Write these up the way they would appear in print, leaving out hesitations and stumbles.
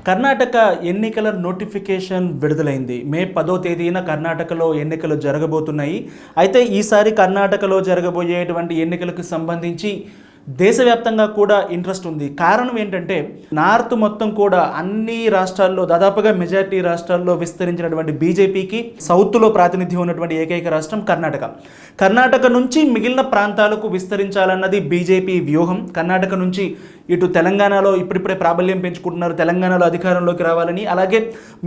కర్ణాటక ఎన్నికల నోటిఫికేషన్ విడుదలైంది. మే 10వ తేదీన కర్ణాటకలో ఎన్నికలు జరగబోతున్నాయి. అయితే ఈసారి కర్ణాటకలో జరగబోయేటువంటి ఎన్నికలకు సంబంధించి దేశవ్యాప్తంగా కూడా ఇంట్రెస్ట్ ఉంది. కారణం ఏంటంటే నార్త్ మొత్తం కూడా అన్ని రాష్ట్రాల్లో దాదాపుగా మెజారిటీ రాష్ట్రాల్లో విస్తరించినటువంటి బీజేపీకి సౌత్లో ప్రాతినిధ్యం ఉన్నటువంటి ఏకైక రాష్ట్రం కర్ణాటక. కర్ణాటక నుంచి మిగిలిన ప్రాంతాలకు విస్తరించాలన్నది బీజేపీ వ్యూహం. కర్ణాటక నుంచి ఇటు తెలంగాణలో ఇప్పుడిప్పుడే ప్రాబల్యం పెంచుకుంటున్నారు, తెలంగాణలో అధికారంలోకి రావాలని. అలాగే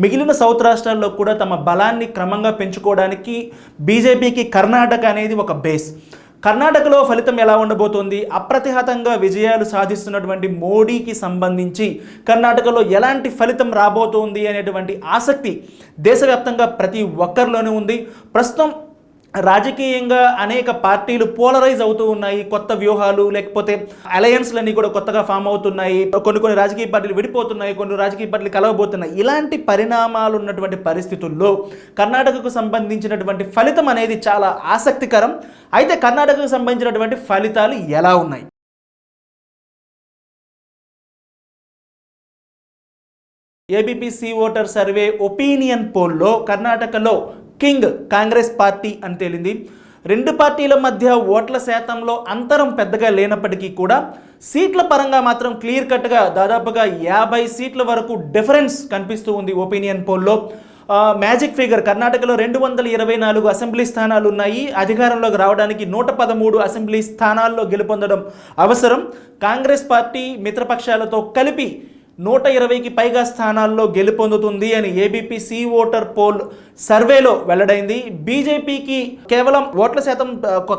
మిగిలిన సౌత్ రాష్ట్రాల్లో కూడా తమ బలాన్ని క్రమంగా పెంచుకోవడానికి బీజేపీకి కర్ణాటక అనేది ఒక బేస్. కర్ణాటకలో ఫలితం ఎలా ఉండబోతోంది, అప్రతిహతంగా విజయాలు సాధిస్తున్నటువంటి మోడీకి సంబంధించి కర్ణాటకలో ఎలాంటి ఫలితం రాబోతోంది అనేటువంటి ఆసక్తి దేశవ్యాప్తంగా ప్రతి ఒక్కరిలోనే ఉంది. ప్రస్తుతం రాజకీయంగా అనేక పార్టీలు పోలరైజ్ అవుతూ ఉన్నాయి. కొత్త వ్యూహాలు లేకపోతే అలయన్స్లన్నీ కూడా కొత్తగా ఫామ్ అవుతున్నాయి. కొన్ని రాజకీయ పార్టీలు విడిపోతున్నాయి, కొన్ని రాజకీయ పార్టీలు కలవబోతున్నాయి. ఇలాంటి పరిణామాలు ఉన్నటువంటి పరిస్థితుల్లో కర్ణాటకకు సంబంధించినటువంటి ఫలితం అనేది చాలా ఆసక్తికరం. అయితే కర్ణాటకకు సంబంధించినటువంటి ఫలితాలు ఎలా ఉన్నాయి? ఏబీపీ ఓటర్ సర్వే ఒపీనియన్ పోల్లో కర్ణాటకలో కింగ్ కాంగ్రెస్ పార్టీ అని తేలింది. రెండు పార్టీల మధ్య ఓట్ల శాతంలో అంతరం పెద్దగా లేనప్పటికీ కూడా సీట్ల పరంగా మాత్రం క్లియర్ కట్గా దాదాపుగా 50 సీట్ల వరకు డిఫరెన్స్ కనిపిస్తూ ఉంది ఒపీనియన్ పోల్లో. మ్యాజిక్ ఫిగర్ కర్ణాటకలో 224 అసెంబ్లీ స్థానాలు ఉన్నాయి. అధికారంలోకి రావడానికి 113 అసెంబ్లీ స్థానాల్లో గెలుపొందడం అవసరం. కాంగ్రెస్ పార్టీ మిత్రపక్షాలతో కలిపి 120కి పైగా స్థానాల్లో గెలుపొందుతుంది అని ఏబీపీ ఓటర్ పోల్ సర్వేలో వెల్లడైంది. బీజేపీకి కేవలం ఓట్ల శాతం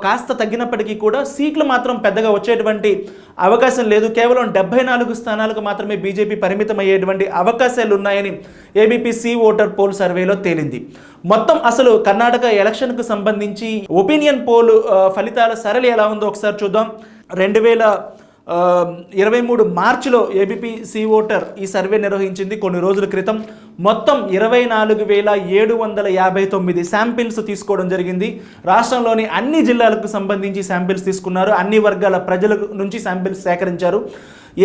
కాస్త తగ్గినప్పటికీ కూడా సీట్లు మాత్రం పెద్దగా వచ్చేటువంటి అవకాశం లేదు. కేవలం 74 స్థానాలకు మాత్రమే బీజేపీ పరిమితం అయ్యేటువంటి అవకాశాలు ఉన్నాయని ఏబీపీ ఓటర్ పోల్ సర్వేలో తేలింది. మొత్తం అసలు కర్ణాటక ఎలక్షన్కు సంబంధించి ఒపీనియన్ పోల్ ఫలితాల సరళి ఎలా ఉందో ఒకసారి చూద్దాం. 2023 మార్చిలో ఏబీపీ ఓటర్ ఈ సర్వే నిర్వహించింది కొన్ని రోజుల క్రితం. మొత్తం 24,759 శాంపిల్స్ తీసుకోవడం జరిగింది. రాష్ట్రంలోని అన్ని జిల్లాలకు సంబంధించి శాంపిల్స్ తీసుకున్నారు. అన్ని వర్గాల ప్రజల నుంచి శాంపిల్స్ సేకరించారు.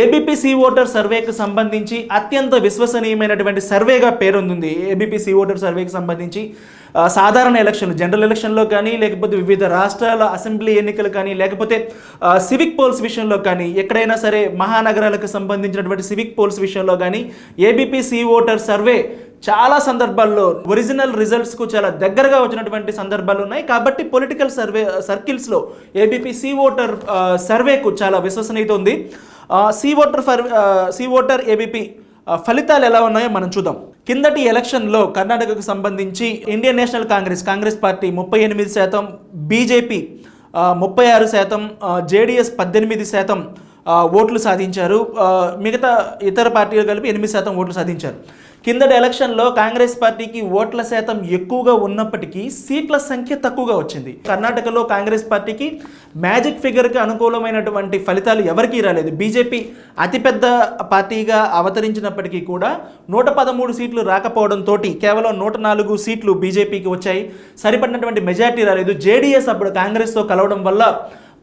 ఏబీపీ ఓటర్ సర్వేకు సంబంధించి అత్యంత విశ్వసనీయమైనటువంటి సర్వేగా పేరొందింది. ఏబీపీ ఓటర్ సర్వేకి సంబంధించి సాధారణ ఎలక్షన్లు, జనరల్ ఎలక్షన్లో కానీ, లేకపోతే వివిధ రాష్ట్రాల అసెంబ్లీ ఎన్నికలు కానీ, లేకపోతే సివిక్ పోల్స్ విషయంలో కానీ, ఎక్కడైనా సరే మహానగరాలకు సంబంధించినటువంటి సివిక్ పోల్స్ విషయంలో కానీ ఏబీపీ ఓటర్ సర్వే చాలా సందర్భాల్లో ఒరిజినల్ రిజల్ట్స్కు చాలా దగ్గరగా వచ్చినటువంటి సందర్భాలు ఉన్నాయి. కాబట్టి పొలిటికల్ సర్కిల్స్లో ఏబీపీ ఓటర్ సర్వేకు చాలా విశ్వసనీయత ఉంది. ఓటర్ ఏబీపీ ఫలితాలు ఎలా ఉన్నాయో మనం చూద్దాం. కిందటి ఎలక్షన్లో కర్ణాటకకు సంబంధించి Indian national Congress party 38%, BJP 36%, JDS 18% ఓట్లు సాధించారు. మిగతా ఇతర పార్టీలు కలిపి 8% ఓట్లు సాధించారు. కిందటి ఎలక్షన్లో కాంగ్రెస్ పార్టీకి ఓట్ల శాతం ఎక్కువగా ఉన్నప్పటికీ సీట్ల సంఖ్య తక్కువగా వచ్చింది. కర్ణాటకలో కాంగ్రెస్ పార్టీకి మ్యాజిక్ ఫిగర్కి అనుకూలమైనటువంటి ఫలితాలు ఎవరికీ రాలేదు. బీజేపీ అతిపెద్ద పార్టీగా అవతరించినప్పటికీ కూడా 113 సీట్లు రాకపోవడంతో కేవలం 104 సీట్లు బీజేపీకి వచ్చాయి. సరిపడినటువంటి మెజారిటీ రాలేదు. జేడీఎస్ అప్పుడు కాంగ్రెస్తో కలవడం వల్ల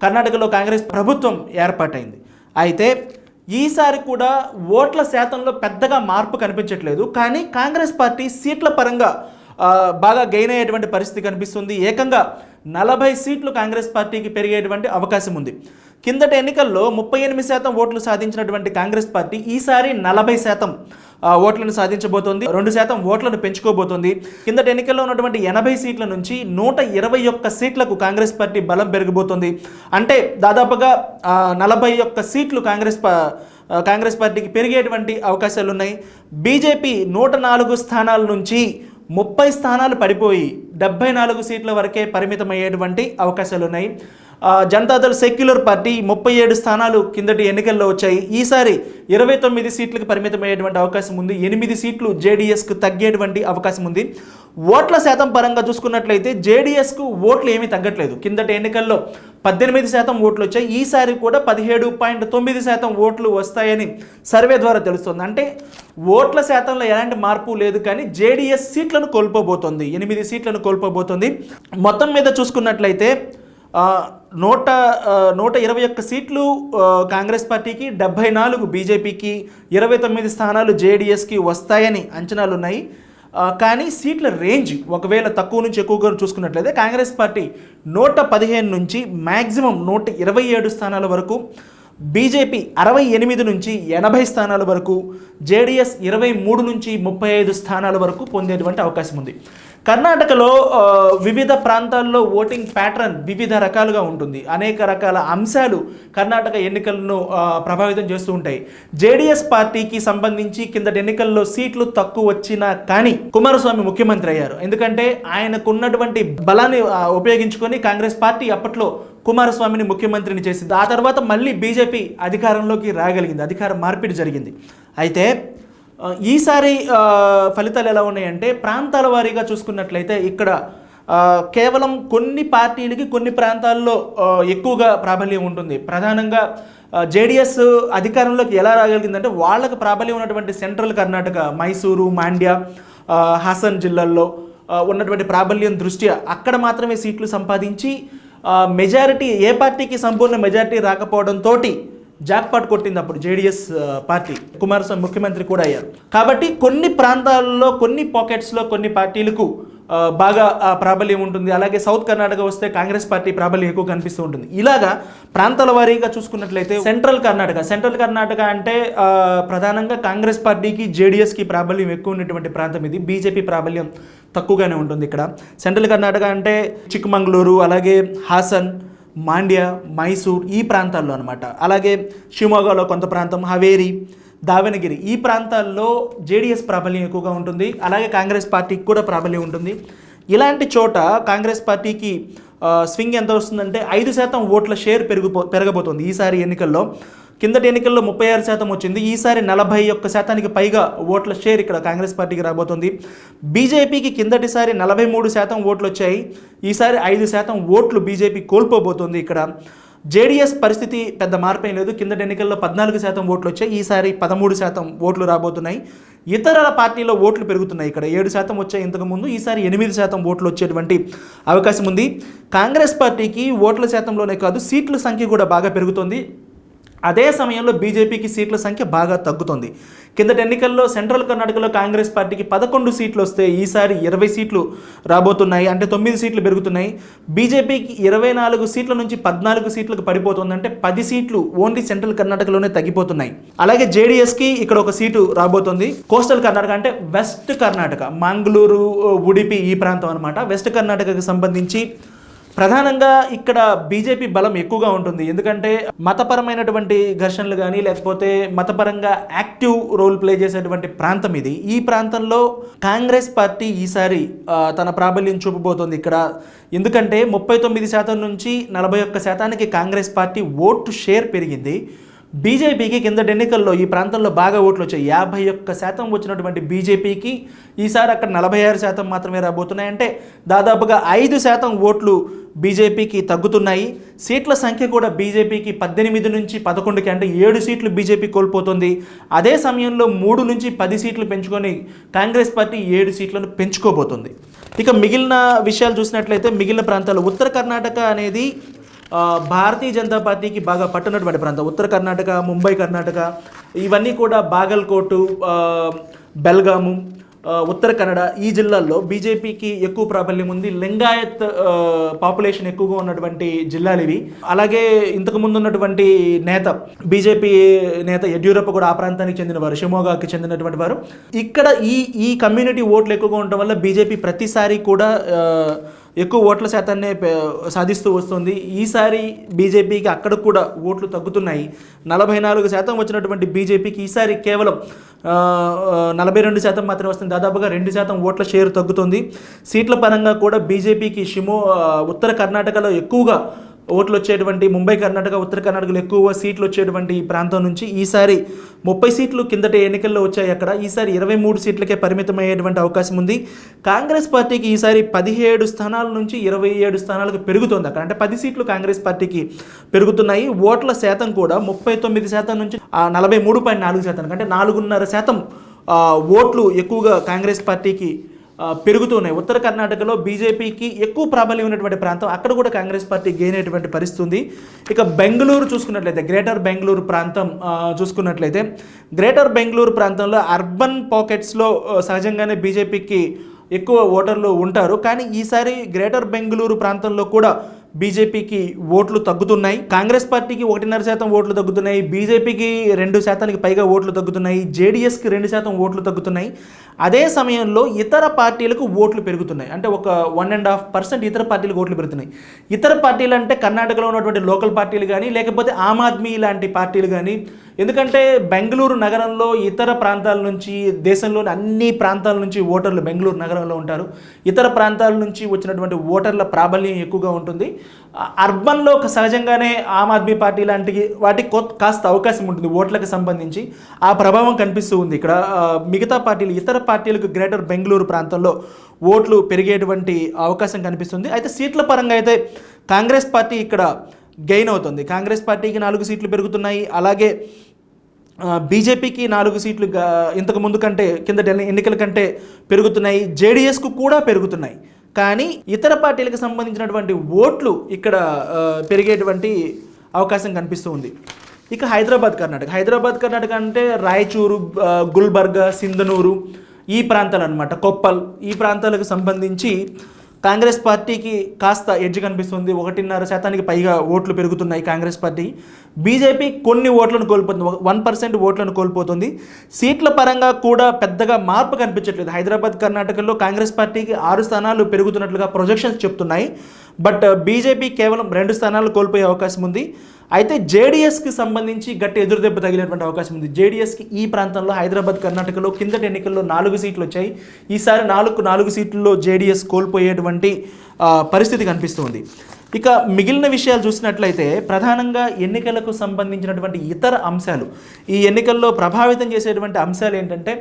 కర్ణాటకలో కాంగ్రెస్ ప్రభుత్వం ఏర్పాటైంది. అయితే ఈసారి కూడా ఓట్ల శాతంలో పెద్దగా మార్పు కనిపించట్లేదు. కానీ కాంగ్రెస్ పార్టీ సీట్ల పరంగా బాగా గెయిన్ అయ్యేటువంటి పరిస్థితి కనిపిస్తుంది. ఏకంగా 40 సీట్లు కాంగ్రెస్ పార్టీకి పెరిగేటువంటి అవకాశం ఉంది. కిందటి ఎన్నికల్లో 38% ఓట్లు సాధించినటువంటి కాంగ్రెస్ పార్టీ ఈసారి 40% ఓట్లను సాధించబోతోంది. 2% ఓట్లను పెంచుకోబోతోంది. కిందటి ఎన్నికల్లో ఉన్నటువంటి 80 సీట్ల నుంచి 121 సీట్లకు కాంగ్రెస్ పార్టీ బలం పెరగబోతోంది. అంటే దాదాపుగా 41 సీట్లు కాంగ్రెస్ పార్టీకి పెరిగేటువంటి అవకాశాలు ఉన్నాయి. బీజేపీ 104 స్థానాల నుంచి 30 స్థానాలు పడిపోయి 74 సీట్ల వరకే పరిమితమయ్యేటువంటి అవకాశాలు ఉన్నాయి. జనతాదళ్ సెక్యులర్ పార్టీ 37 స్థానాలు కిందటి ఎన్నికల్లో వచ్చాయి. ఈసారి 29 సీట్లకు పరిమితమయ్యేటువంటి అవకాశం ఉంది. 8 సీట్లు జేడీఎస్కు తగ్గేటువంటి అవకాశం ఉంది. ఓట్ల శాతం పరంగా చూసుకున్నట్లయితే జేడీఎస్కు ఓట్లు ఏమీ తగ్గట్లేదు. కిందటి ఎన్నికల్లో 18% ఓట్లు వచ్చాయి. ఈసారి కూడా 17.9% ఓట్లు వస్తాయని సర్వే ద్వారా తెలుస్తుంది. అంటే ఓట్ల శాతంలో ఎలాంటి మార్పు లేదు, కానీ జేడీఎస్ సీట్లను కోల్పోబోతోంది, 8 సీట్లను కోల్పోబోతోంది. మొత్తం మీద చూసుకున్నట్లయితే నూట 121 సీట్లు కాంగ్రెస్ పార్టీకి, 74 బీజేపీకి, 29 స్థానాలు జేడీఎస్కి వస్తాయని అంచనాలు ఉన్నాయి. కానీ సీట్ల రేంజ్ ఒకవేళ తక్కువ నుంచి ఎక్కువగా చూసుకున్నట్లయితే కాంగ్రెస్ పార్టీ 115 నుంచి మ్యాక్సిమం 127 స్థానాల వరకు, బీజేపీ 68 నుంచి 80 స్థానాల వరకు, జేడీఎస్ 23 నుంచి 35 స్థానాల వరకు పొందేటువంటి అవకాశం ఉంది. కర్ణాటకలో వివిధ ప్రాంతాల్లో ఓటింగ్ ప్యాటర్న్ వివిధ రకాలుగా ఉంటుంది. అనేక రకాల అంశాలు కర్ణాటక ఎన్నికలను ప్రభావితం చేస్తూ ఉంటాయి. జేడీఎస్ పార్టీకి సంబంధించి కిందటి ఎన్నికల్లో సీట్లు తక్కువ వచ్చినా కానీ కుమారస్వామి ముఖ్యమంత్రి అయ్యారు. ఎందుకంటే ఆయనకున్నటువంటి బలాన్ని ఉపయోగించుకొని కాంగ్రెస్ పార్టీ అప్పట్లో కుమారస్వామిని ముఖ్యమంత్రిని చేసింది. ఆ తర్వాత మళ్ళీ బీజేపీ అధికారంలోకి రాగలిగింది, అధికార మార్పిడి జరిగింది. అయితే ఈసారి ఫలితాలు ఎలా ఉన్నాయంటే ప్రాంతాల వారీగా చూసుకున్నట్లయితే ఇక్కడ కేవలం కొన్ని పార్టీలకి కొన్ని ప్రాంతాల్లో ఎక్కువగా ప్రాబల్యం ఉంటుంది. ప్రధానంగా జేడీఎస్ అధికారంలోకి ఎలా రాగలిగిందంటే వాళ్ళకు ప్రాబల్యం ఉన్నటువంటి సెంట్రల్ కర్ణాటక, మైసూరు, మాండ్య, హాసన్ జిల్లాల్లో ఉన్నటువంటి ప్రాబల్యం దృష్ట్యా అక్కడ మాత్రమే సీట్లు సంపాదించి మెజారిటీ ఏ పార్టీకి సంపూర్ణ మెజారిటీ రాకపోవడంతో జాక్పాట్ కొట్టింది అప్పుడు జేడీఎస్ పార్టీ. కుమారస్వామి ముఖ్యమంత్రి కూడా అయ్యారు. కాబట్టి కొన్ని ప్రాంతాల్లో కొన్ని పాకెట్స్లో కొన్ని పార్టీలకు బాగా ప్రాబల్యం ఉంటుంది. అలాగే సౌత్ కర్ణాటక వస్తే కాంగ్రెస్ పార్టీ ప్రాబల్యం ఎక్కువ కనిపిస్తూ ఉంటుంది. ఇలాగా ప్రాంతాల వారీగా చూసుకున్నట్లయితే సెంట్రల్ కర్ణాటక అంటే ప్రధానంగా కాంగ్రెస్ పార్టీకి జేడీఎస్కి ప్రాబల్యం ఎక్కువ ఉన్నటువంటి ప్రాంతం ఇది. బీజేపీ ప్రాబల్యం తక్కువగానే ఉంటుంది ఇక్కడ. సెంట్రల్ కర్ణాటక అంటే చిక్కమంగళూరు, అలాగే హాసన్, మాండ్య, మైసూర్ ఈ ప్రాంతాల్లో అనమాట. అలాగే షిమోగాలో కొంత ప్రాంతం, హవేరి, దావణగిరి ఈ ప్రాంతాల్లో జేడీఎస్ ప్రాబల్యం ఎక్కువగా ఉంటుంది. అలాగే కాంగ్రెస్ పార్టీకి కూడా ప్రాబల్యం ఉంటుంది. ఇలాంటి చోట కాంగ్రెస్ పార్టీకి స్వింగ్ ఎంత వస్తుందంటే 5% ఓట్ల షేర్ పెరగబోతోంది ఈసారి ఎన్నికల్లో. కిందటి ఎన్నికల్లో 36% వచ్చింది. ఈసారి 41% పైగా ఓట్ల షేర్ ఇక్కడ కాంగ్రెస్ పార్టీకి రాబోతుంది. బీజేపీకి కిందటిసారి 43% ఓట్లు వచ్చాయి. ఈసారి 5% ఓట్లు బీజేపీ కోల్పోబోతోంది ఇక్కడ. జేడీఎస్ పరిస్థితి పెద్ద మార్పేం లేదు. కిందటి ఎన్నికల్లో 14% ఓట్లు వచ్చాయి. ఈసారి 13% ఓట్లు రాబోతున్నాయి. ఇతర పార్టీలో ఓట్లు పెరుగుతున్నాయి. ఇక్కడ 7% వచ్చాయి ఇంతకుముందు, ఈసారి 8% ఓట్లు వచ్చేటువంటి అవకాశం ఉంది. కాంగ్రెస్ పార్టీకి ఓట్ల శాతంలోనే కాదు సీట్ల సంఖ్య కూడా బాగా పెరుగుతుంది. అదే సమయంలో బీజేపీకి సీట్ల సంఖ్య బాగా తగ్గుతుంది. కిందటి ఎన్నికల్లో సెంట్రల్ కర్ణాటకలో కాంగ్రెస్ పార్టీకి 11 సీట్లు వస్తే ఈసారి 20 సీట్లు రాబోతున్నాయి, అంటే 9 సీట్లు పెరుగుతున్నాయి. బీజేపీకి 24 సీట్ల నుంచి 14 సీట్లకు పడిపోతుంది, అంటే 10 సీట్లు ఓన్లీ సెంట్రల్ కర్ణాటకలోనే తగ్గిపోతున్నాయి. అలాగే జేడీఎస్కి ఇక్కడ ఒక సీటు రాబోతుంది. కోస్టల్ కర్ణాటక అంటే వెస్ట్ కర్ణాటక, మంగళూరు, ఉడిపి ఈ ప్రాంతం అనమాట. వెస్ట్ కర్ణాటకకు సంబంధించి ప్రధానంగా ఇక్కడ బీజేపీ బలం ఎక్కువగా ఉంటుంది. ఎందుకంటే మతపరమైనటువంటి ఘర్షణలు కానీ లేకపోతే మతపరంగా యాక్టివ్ రోల్ ప్లే చేసేటువంటి ప్రాంతం ఇది. ఈ ప్రాంతంలో కాంగ్రెస్ పార్టీ ఈసారి తన ప్రాబల్యం చూపబోతోంది ఇక్కడ. ఎందుకంటే 39% నుంచి 41%కి కాంగ్రెస్ పార్టీ ఓటు షేర్ పెరిగింది. బీజేపీకి కిందటి ఎన్నికల్లో ఈ ప్రాంతంలో బాగా ఓట్లు వచ్చాయి. 51% వచ్చినటువంటి బీజేపీకి ఈసారి అక్కడ 46% మాత్రమే రాబోతున్నాయి. అంటే దాదాపుగా 5% ఓట్లు బీజేపీకి తగ్గుతున్నాయి. సీట్ల సంఖ్య కూడా బీజేపీకి 18 నుంచి 11కి, అంటే 7 సీట్లు బీజేపీ కోల్పోతుంది. అదే సమయంలో 3 నుంచి 10 సీట్లు పెంచుకొని కాంగ్రెస్ పార్టీ 7 సీట్లను పెంచుకోబోతుంది. ఇక మిగిలిన విషయాలు చూసినట్లయితే మిగిలిన ప్రాంతాలు ఉత్తర కర్ణాటక అనేది భారతీయ జనతా పార్టీకి బాగా పట్టున్నటువంటి ప్రాంతం. ఉత్తర కర్ణాటక, ముంబై కర్ణాటక ఇవన్నీ కూడా బాగల్కోటు, బెల్గాము, ఉత్తర కన్నడ ఈ జిల్లాల్లో బీజేపీకి ఎక్కువ ప్రాబల్యం ఉంది. లింగాయత్ పాపులేషన్ ఎక్కువగా ఉన్నటువంటి జిల్లాలు ఇవి. అలాగే ఇంతకు ముందు ఉన్నటువంటి నేత, బీజేపీ నేత యడ్యూరప్ప కూడా ఆ ప్రాంతానికి చెందినవారు, షిమోగాకి చెందినటువంటి వారు. ఇక్కడ ఈ కమ్యూనిటీ ఓట్లు ఎక్కువగా ఉండటం వల్ల బీజేపీ ప్రతిసారి కూడా ఎక్కువ ఓట్ల శాతాన్ని సాధిస్తూ వస్తుంది. ఈసారి బీజేపీకి అక్కడ కూడా ఓట్లు తగ్గుతున్నాయి. 44% వచ్చినటువంటి బీజేపీకి ఈసారి కేవలం 42% మాత్రమే వస్తుంది. దాదాపుగా 2% ఓట్ల షేర్ తగ్గుతుంది. సీట్ల పరంగా కూడా బీజేపీకి ఉత్తర కర్ణాటకలో ఎక్కువగా ఓట్లు వచ్చేటువంటి ముంబై కర్ణాటక, ఉత్తర కర్ణాటకలో ఎక్కువ సీట్లు వచ్చేటువంటి ఈ ప్రాంతం నుంచి ఈసారి 30 సీట్లు కిందటి ఎన్నికల్లో వచ్చాయి. అక్కడ ఈసారి 23 సీట్లకే పరిమితమయ్యేటువంటి అవకాశం ఉంది. కాంగ్రెస్ పార్టీకి ఈసారి 17 స్థానాల నుంచి 27 స్థానాలకు పెరుగుతుంది అక్కడ, అంటే 10 సీట్లు కాంగ్రెస్ పార్టీకి పెరుగుతున్నాయి. ఓట్ల శాతం కూడా 39% నుంచి 43.4%, అంటే 4.5% ఓట్లు ఎక్కువగా కాంగ్రెస్ పార్టీకి పెరుగుతున్నాయి. ఉత్తర కర్ణాటకలో బీజేపీకి ఎక్కువ ప్రాబల్యం ఉన్నటువంటి ప్రాంతం, అక్కడ కూడా కాంగ్రెస్ పార్టీ గెయిన్ అయ్యేటువంటి పరిస్థితి ఉంది. ఇక బెంగళూరు చూసుకున్నట్లయితే, గ్రేటర్ బెంగళూరు ప్రాంతం చూసుకున్నట్లయితే, గ్రేటర్ బెంగళూరు ప్రాంతంలో అర్బన్ పాకెట్స్లో సహజంగానే బీజేపీకి ఎక్కువ ఓటర్లు ఉంటారు. కానీ ఈసారి గ్రేటర్ బెంగళూరు ప్రాంతంలో కూడా బీజేపీకి ఓట్లు తగ్గుతున్నాయి. కాంగ్రెస్ పార్టీకి 1.5% ఓట్లు తగ్గుతున్నాయి, బీజేపీకి 2% పైగా ఓట్లు తగ్గుతున్నాయి, జేడీఎస్కి 2% ఓట్లు తగ్గుతున్నాయి. అదే సమయంలో ఇతర పార్టీలకు ఓట్లు పెరుగుతున్నాయి. అంటే ఒక 1.5% ఇతర పార్టీలకు ఓట్లు పెరుగుతున్నాయి. ఇతర పార్టీలు అంటే కర్ణాటకలో ఉన్నటువంటి లోకల్ పార్టీలు కానీ, లేకపోతే ఆమ్ ఆద్మీ లాంటి పార్టీలు కానీ. ఎందుకంటే బెంగళూరు నగరంలో ఇతర ప్రాంతాల నుంచి, దేశంలోని అన్ని ప్రాంతాల నుంచి ఓటర్లు బెంగళూరు నగరంలో ఉంటారు. ఇతర ప్రాంతాల నుంచి వచ్చినటువంటి ఓటర్ల ప్రాబల్యం ఎక్కువగా ఉంటుంది. అర్బన్లో సహజంగానే ఆమ్ ఆద్మీ పార్టీ లాంటి వాటికి కాస్త అవకాశం ఉంటుంది ఓట్లకు సంబంధించి. ఆ ప్రభావం కనిపిస్తూ ఉంది ఇక్కడ. మిగతా పార్టీలు, ఇతర పార్టీలకు గ్రేటర్ బెంగళూరు ప్రాంతంలో ఓట్లు పెరిగేటువంటి అవకాశం కనిపిస్తుంది. అయితే సీట్ల పరంగా అయితే కాంగ్రెస్ పార్టీ ఇక్కడ గెయిన్ అవుతుంది. కాంగ్రెస్ పార్టీకి 4 సీట్లు పెరుగుతున్నాయి. అలాగే బీజేపీకి 4 సీట్లు ఇంతకు ముందు కంటే, కిందటి ఎన్నికల కంటే పెరుగుతున్నాయి. జేడీఎస్కు కూడా పెరుగుతున్నాయి. కానీ ఇతర పార్టీలకు సంబంధించినటువంటి ఓట్లు ఇక్కడ పెరిగేటువంటి అవకాశం కనిపిస్తూ ఉంది. ఇక హైదరాబాద్ కర్ణాటక అంటే రాయచూరు, గుల్బర్గా, సింధనూరు ఈ ప్రాంతాలు అనమాట, కొప్పల్ ఈ ప్రాంతాలకు సంబంధించి కాంగ్రెస్ పార్టీకి కాస్త ఎడ్జ్ కనిపిస్తుంది. 1.5% పైగా ఓట్లు పెరుగుతున్నాయి కాంగ్రెస్ పార్టీ. బీజేపీ కొన్ని ఓట్లను కోల్పోతుంది, 1% ఓట్లను కోల్పోతుంది. సీట్ల పరంగా కూడా పెద్దగా మార్పు కనిపించట్లేదు. హైదరాబాద్ కర్ణాటకలో కాంగ్రెస్ పార్టీకి 6 స్థానాలు పెరుగుతున్నట్లుగా ప్రొజెక్షన్స్ చెప్తున్నాయి. బట్ బీజేపీ కేవలం 2 స్థానాలు కోల్పోయే అవకాశం ఉంది. అయితే జేడీఎస్కి సంబంధించి గట్టి ఎదురుదెబ్బ తగిలేటువంటి అవకాశం ఉంది. జేడీఎస్కి ఈ ప్రాంతంలో హైదరాబాద్ కర్ణాటకలో కిందటి ఎన్నికల్లో 4 సీట్లు వచ్చాయి. ఈసారి 4 సీట్లలో జేడీఎస్ కోల్పోయేటువంటి పరిస్థితి కనిపిస్తుంది. ఇక మిగిలిన విషయాలు చూసినట్లయితే ప్రధానంగా ఎన్నికలకు సంబంధించినటువంటి ఇతర అంశాలు, ఈ ఎన్నికల్లో ప్రభావితం చేసేటువంటి అంశాలు ఏంటంటే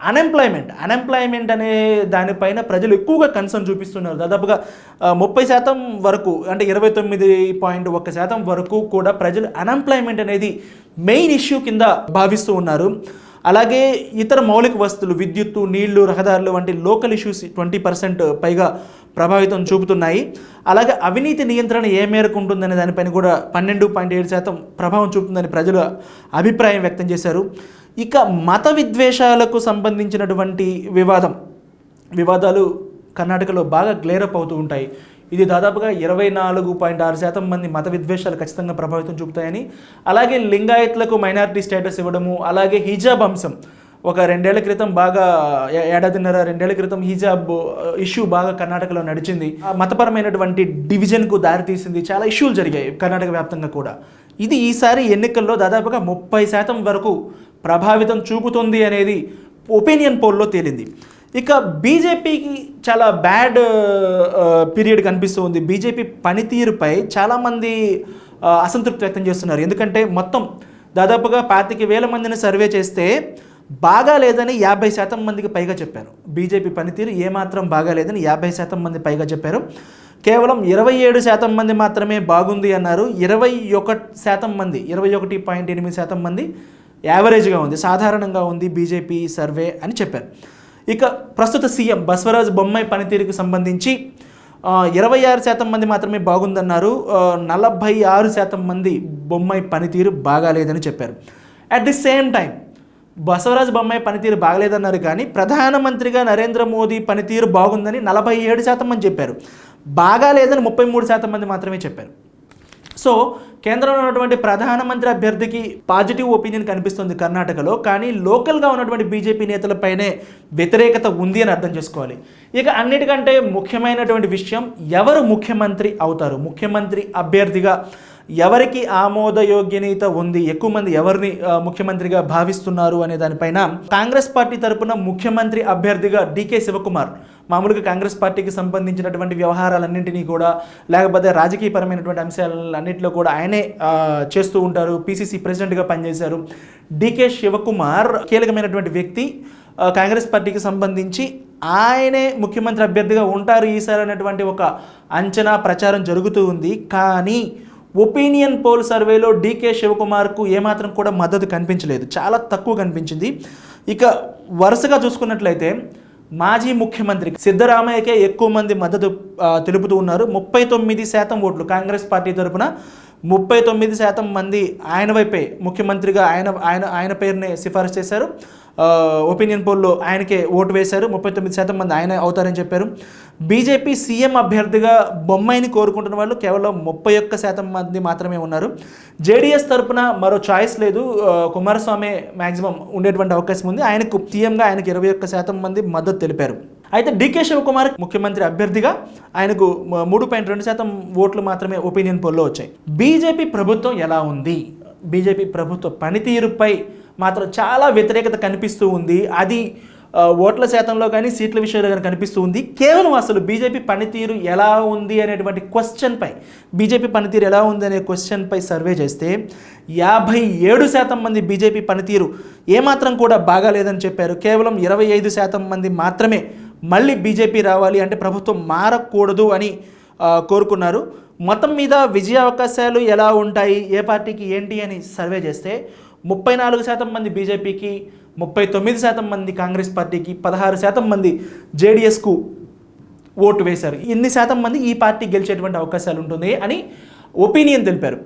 అన్ఎంప్లాయ్మెంట్ అనే దానిపైన ప్రజలు ఎక్కువగా కన్సర్న్ చూపిస్తున్నారు. దాదాపుగా 30% వరకు, అంటే 29.1% వరకు కూడా ప్రజలు అన్ఎంప్లాయ్మెంట్ అనేది మెయిన్ ఇష్యూ కింద భావిస్తూ ఉన్నారు. అలాగే ఇతర మౌలిక వస్తువులు, విద్యుత్తు, నీళ్లు, రహదారులు వంటి లోకల్ ఇష్యూస్ 20% పైగా ప్రభావితం చూపుతున్నాయి. అలాగే అవినీతి నియంత్రణ ఏ మేరకు ఉంటుందనే దానిపైన కూడా 12.7% ప్రభావం చూపుతుందని ప్రజలు అభిప్రాయం వ్యక్తం చేశారు. ఇక మత విద్వేషాలకు సంబంధించినటువంటి వివాదాలు కర్ణాటకలో బాగా గ్లేరప్ అవుతూ ఉంటాయి. ఇది దాదాపుగా 24.6% మంది మత విద్వేషాలు ఖచ్చితంగా ప్రభావితం చూపుతాయని, అలాగే లింగాయత్లకు మైనారిటీ స్టేటస్ ఇవ్వడము, అలాగే హిజాబ్ అంశం ఒక 2 ఏళ్ల క్రితం బాగా, 1.5-2 ఏళ్ల క్రితం హిజాబ్ ఇష్యూ బాగా కర్ణాటకలో నడిచింది. మతపరమైనటువంటి డివిజన్కు దారితీసింది. చాలా ఇష్యూలు జరిగాయి కర్ణాటక వ్యాప్తంగా కూడా. ఇది ఈసారి ఎన్నికల్లో దాదాపుగా 30% వరకు ప్రభావితం చూపుతుంది అనేది ఒపీనియన్ పోల్లో తేలింది. ఇక బీజేపీకి చాలా బ్యాడ్ పీరియడ్ కనిపిస్తుంది. బీజేపీ పనితీరుపై చాలామంది అసంతృప్తి వ్యక్తం చేస్తున్నారు. ఎందుకంటే మొత్తం దాదాపుగా 25,000 మందిని సర్వే చేస్తే బాగా లేదని 50% మందికి పైగా చెప్పారు. బీజేపీ పనితీరు ఏమాత్రం బాగా లేదని 50% మంది పైగా చెప్పారు. కేవలం 27% మంది మాత్రమే బాగుంది అన్నారు. 21% మంది, 21.8% మంది యావరేజ్గా ఉంది, సాధారణంగా ఉంది బీజేపీ సర్వే అని చెప్పారు. ఇక ప్రస్తుత సీఎం బసవరాజ బొమ్మాయి పనితీరుకు సంబంధించి 26% మంది మాత్రమే బాగుందన్నారు. 46% మంది బొమ్మాయి పనితీరు బాగాలేదని చెప్పారు. At the same time Basavaraja Bommai పనితీరు బాగలేదన్నారు, కానీ ప్రధానమంత్రిగా నరేంద్ర మోదీ పనితీరు బాగుందని 47% మంది చెప్పారు. బాగాలేదని 33% మంది మాత్రమే చెప్పారు. సో కేంద్రంలో ఉన్నటువంటి ప్రధానమంత్రి అభ్యర్థికి పాజిటివ్ ఒపీనియన్ కనిపిస్తుంది కర్ణాటకలో, కానీ లోకల్గా ఉన్నటువంటి బీజేపీ నేతలపైనే వ్యతిరేకత ఉంది అని అర్థం చేసుకోవాలి. ఇక అన్నిటికంటే ముఖ్యమైనటువంటి విషయం, ఎవరు ముఖ్యమంత్రి అవుతారు, ముఖ్యమంత్రి అభ్యర్థిగా ఎవరికి ఆమోదయోగ్యత ఉంది, ఎక్కువ మంది ఎవరిని ముఖ్యమంత్రిగా భావిస్తున్నారు అనే దానిపైన కాంగ్రెస్ పార్టీ తరపున ముఖ్యమంత్రి అభ్యర్థిగా డీకే శివకుమార్, మామూలుగా కాంగ్రెస్ పార్టీకి సంబంధించినటువంటి వ్యవహారాలన్నింటినీ కూడా, లేకపోతే రాజకీయపరమైనటువంటి అంశాలన్నింటిలో కూడా ఆయనే చేస్తూ ఉంటారు. పీసీసీ ప్రెసిడెంట్గా పనిచేశారు. డీకే శివకుమార్ కీలకమైనటువంటి వ్యక్తి కాంగ్రెస్ పార్టీకి సంబంధించి. ఆయనే ముఖ్యమంత్రి అభ్యర్థిగా ఉంటారు ఈసారి అనేటువంటి ఒక అంచనా, ప్రచారం జరుగుతూ ఉంది. కానీ ఒపీనియన్ పోల్ సర్వేలో డీకే శివకుమార్కు ఏమాత్రం కూడా మద్దతు కనిపించలేదు, చాలా తక్కువ కనిపించింది. ఇక వరుసగా చూసుకున్నట్లయితే మాజీ ముఖ్యమంత్రి సిద్ధరామయ్యకే ఎక్కువ మంది మద్దతు తెలుపుతూ ఉన్నారు. 39% ఓట్లు కాంగ్రెస్ పార్టీ తరపున 39% మంది ఆయన వైపే ముఖ్యమంత్రిగా ఆయన పేరునే సిఫారసు చేశారు. ఒపీనియన్ పోల్లో ఆయనకే ఓటు వేశారు. 39% మంది ఆయన అవుతారని చెప్పారు. బీజేపీ సీఎం అభ్యర్థిగా బొమ్మాయిని కోరుకుంటున్న వాళ్ళు కేవలం 31% మంది మాత్రమే ఉన్నారు. జేడీఎస్ తరపున మరో చాయిస్ లేదు. కుమారస్వామి మ్యాక్సిమం ఉండేటువంటి అవకాశం ఉంది. ఆయనకు సీఎంగా ఆయనకు 21% మంది మద్దతు తెలిపారు. అయితే డీకే శివకుమార్ ముఖ్యమంత్రి అభ్యర్థిగా ఆయనకు 3.2% ఓట్లు మాత్రమే ఒపీనియన్ పోల్లో వచ్చాయి. బీజేపీ ప్రభుత్వం ఎలా ఉంది? బీజేపీ ప్రభుత్వ పనితీరుపై మాత్రం చాలా వ్యతిరేకత కనిపిస్తూ ఉంది. అది ఓట్ల శాతంలో కానీ సీట్ల విషయంలో కానీ కనిపిస్తూ ఉంది. కేవలం అసలు బీజేపీ పనితీరు ఎలా ఉంది అనేటువంటి క్వశ్చన్పై, బీజేపీ పనితీరు ఎలా ఉంది అనే క్వశ్చన్పై సర్వే చేస్తే 57% మంది బీజేపీ పనితీరు ఏమాత్రం కూడా బాగాలేదని చెప్పారు. కేవలం 25% మంది మాత్రమే మళ్ళీ బీజేపీ రావాలి, అంటే ప్రభుత్వం మారకూడదు అని కోరుకున్నారు. మొత్తం మీద విజయ అవకాశాలు ఎలా ఉంటాయి, ఏ పార్టీకి ఏంటి అని సర్వే చేస్తే 34% మంది బీజేపీకి, 39% మంది కాంగ్రెస్ పార్టీకి, 16% మంది జేడీఎస్కు ఓటు వేశారు. ఇన్ని శాతం మంది ఈ పార్టీ గెలిచేటువంటి అవకాశాలు ఉంటుంది అని ఒపీనియన్ తెలిపారు.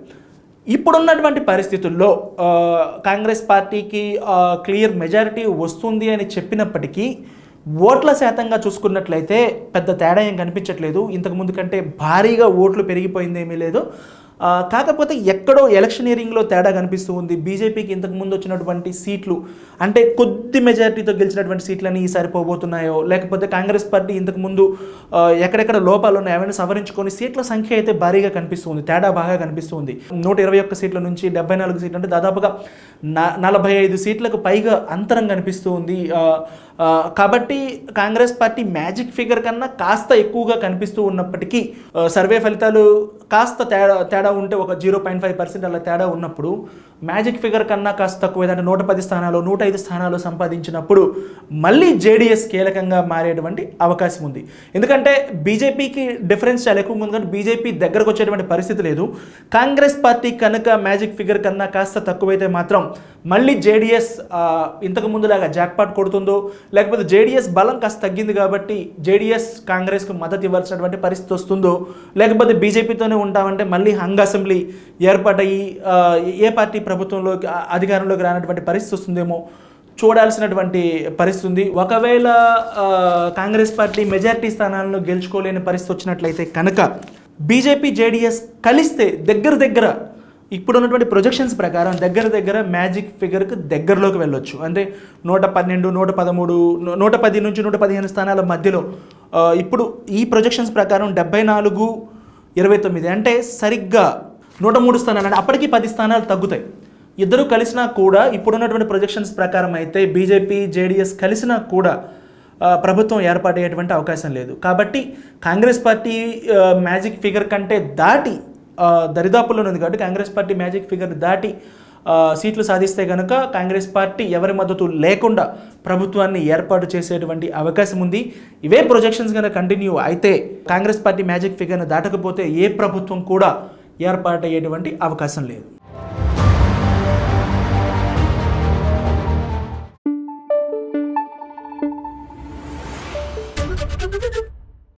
ఇప్పుడున్నటువంటి పరిస్థితుల్లో కాంగ్రెస్ పార్టీకి క్లియర్ మెజారిటీ వస్తుంది అని చెప్పినప్పటికీ ఓట్ల శాతంగా చూసుకున్నట్లయితే పెద్ద తేడా ఏం కనిపించట్లేదు. ఇంతకుముందు కంటే భారీగా ఓట్లు పెరిగిపోయిందేమీ లేదు. కాకపోతే ఎక్కడో ఎలక్షనీరింగ్లో తేడా కనిపిస్తూ ఉంది. బీజేపీకి ఇంతకుముందు వచ్చినటువంటి సీట్లు అంటే కొద్ది మెజారిటీతో గెలిచినటువంటి సీట్లని ఈసారి పోబోతున్నాయో, లేకపోతే కాంగ్రెస్ పార్టీ ఇంతకుముందు ఎక్కడెక్కడ లోపాలు ఉన్నాయో అవన్నీ సవరించుకొని సీట్ల సంఖ్య అయితే భారీగా కనిపిస్తుంది, తేడా బాగా కనిపిస్తుంది. 121 సీట్ల నుంచి 74 సీట్లు అంటే దాదాపుగా 45 సీట్లకు పైగా అంతరం కనిపిస్తూ ఉంది. కాబట్టి కాంగ్రెస్ పార్టీ మ్యాజిక్ ఫిగర్ కన్నా కాస్త ఎక్కువగా కనిపిస్తూ ఉన్నప్పటికీ సర్వే ఫలితాలు కాస్త తేడా ఉంటే ఒక 0.5% అలా తేడా ఉన్నప్పుడు మ్యాజిక్ ఫిగర్ కన్నా కాస్త తక్కువ, అంటే 110 స్థానాలు 105 స్థానాలు సంపాదించినప్పుడు మళ్ళీ జేడీఎస్ కీలకంగా మారేటువంటి అవకాశం ఉంది. ఎందుకంటే బీజేపీకి డిఫరెన్స్ చాలా ఎక్కువ ఉంది, కానీ బీజేపీ దగ్గరకు వచ్చేటువంటి పరిస్థితి లేదు. కాంగ్రెస్ పార్టీ కనుక మ్యాజిక్ ఫిగర్ కన్నా కాస్త తక్కువైతే మాత్రం మళ్ళీ జేడీఎస్ ఇంతకు ముందులాగా జాక్పాట్ కొడుతుందో, లేకపోతే జేడీఎస్ బలం కాస్త తగ్గింది కాబట్టి జేడీఎస్ కాంగ్రెస్కు మద్దతు ఇవ్వాల్సినటువంటి పరిస్థితి వస్తుందో, లేకపోతే బీజేపీతోనే ఉంటామంటే మళ్ళీ హంగ్ అసెంబ్లీ ఏర్పాటయ్యి ఏ పార్టీ ప్రభుత్వంలోకి అధికారంలోకి రానటువంటి పరిస్థితి వస్తుందేమో చూడాల్సినటువంటి పరిస్థితి ఉంది. ఒకవేళ కాంగ్రెస్ పార్టీ మెజారిటీ స్థానాలను గెలుచుకోలేని పరిస్థితి వచ్చినట్లయితే కనుక బీజేపీ జేడీఎస్ కలిస్తే దగ్గర ఇప్పుడున్నటువంటి ప్రొజెక్షన్స్ ప్రకారం దగ్గర మ్యాజిక్ ఫిగర్కి దగ్గరలోకి వెళ్ళొచ్చు. అంటే 112, 113, 110 నుంచి 115 స్థానాల మధ్యలో ఇప్పుడు ఈ ప్రొజెక్షన్స్ ప్రకారం 74, 29 అంటే సరిగ్గా 103 స్థానాలు, అంటే అప్పటికి 10 స్థానాలు తగ్గుతాయి. ఇద్దరు కలిసినా కూడా ఇప్పుడున్నటువంటి ప్రొజెక్షన్స్ ప్రకారం అయితే బీజేపీ జేడీఎస్ కలిసినా కూడా ప్రభుత్వం ఏర్పాటయ్యేటువంటి అవకాశం లేదు. కాబట్టి కాంగ్రెస్ పార్టీ మ్యాజిక్ ఫిగర్ కంటే దాటి దరిదాపుల్లో ఉంది. కాబట్టి కాంగ్రెస్ పార్టీ మ్యాజిక్ ఫిగర్ దాటి సీట్లు సాధిస్తే కనుక కాంగ్రెస్ పార్టీ ఎవరి మద్దతు లేకుండా ప్రభుత్వాన్ని ఏర్పాటు చేసేటువంటి అవకాశం ఉంది. ఇవే ప్రొజెక్షన్స్ కనుక కంటిన్యూ అయితే కాంగ్రెస్ పార్టీ మ్యాజిక్ ఫిగర్ను దాటకపోతే ఏ ప్రభుత్వం కూడా ఏర్పాటయ్యేటువంటి అవకాశం లేదు.